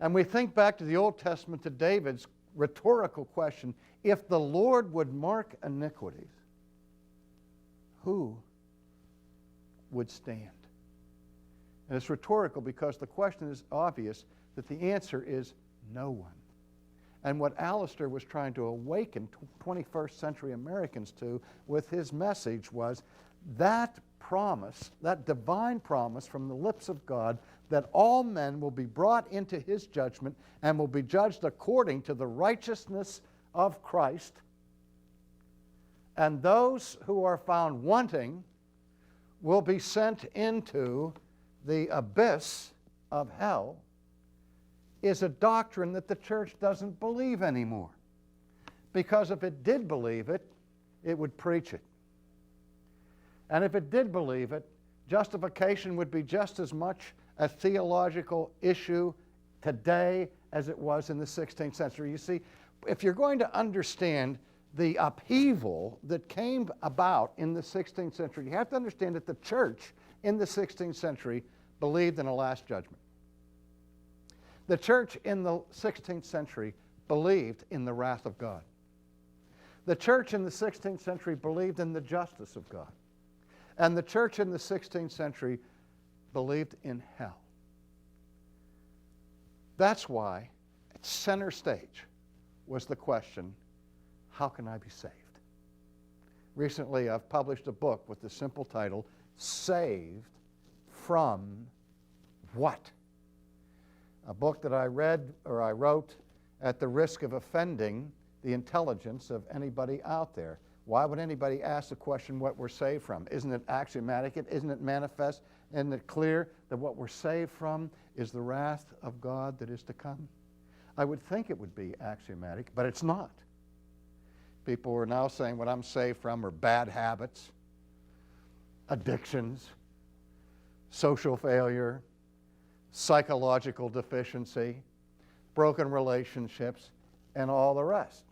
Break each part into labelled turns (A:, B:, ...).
A: And we think back to the Old Testament, to David's rhetorical question, if the Lord would mark iniquities, who would stand? And it's rhetorical because the question is obvious, that the answer is no one. And what Alistair was trying to awaken 21st century Americans to with his message was that promise, that divine promise from the lips of God, that all men will be brought into his judgment and will be judged according to the righteousness of Christ. And those who are found wanting will be sent into the abyss of hell, is a doctrine that the church doesn't believe anymore. Because if it did believe it, it would preach it. And if it did believe it, justification would be just as much a theological issue today as it was in the 16th century. You see, if you're going to understand the upheaval that came about in the 16th century, you have to understand that the church in the 16th century believed in a last judgment. The church in the 16th century believed in the wrath of God. The church in the 16th century believed in the justice of God. And the church in the 16th century believed in hell. That's why at center stage was the question, how can I be saved? Recently I've published a book with the simple title, Saved from What? A book that I wrote at the risk of offending the intelligence of anybody out there. Why would anybody ask the question what we're saved from? Isn't it axiomatic? Isn't it manifest? Isn't it clear that what we're saved from is the wrath of God that is to come? I would think it would be axiomatic, but it's not. People are now saying what I'm saved from are bad habits, addictions, social failure, psychological deficiency, broken relationships, and all the rest.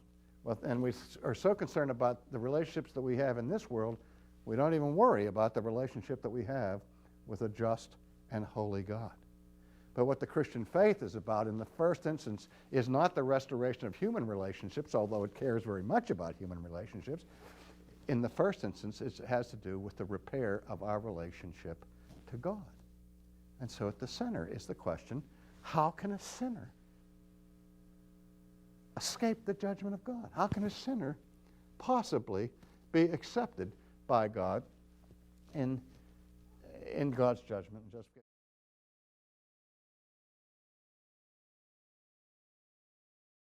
A: And we are so concerned about the relationships that we have in this world, we don't even worry about the relationship that we have with a just and holy God. But what the Christian faith is about in the first instance is not the restoration of human relationships, although it cares very much about human relationships. In the first instance, it has to do with the repair of our relationship to God. And so at the center is the question, how can a sinner escape the judgment of God? How can a sinner possibly be accepted by God in God's judgment and justification?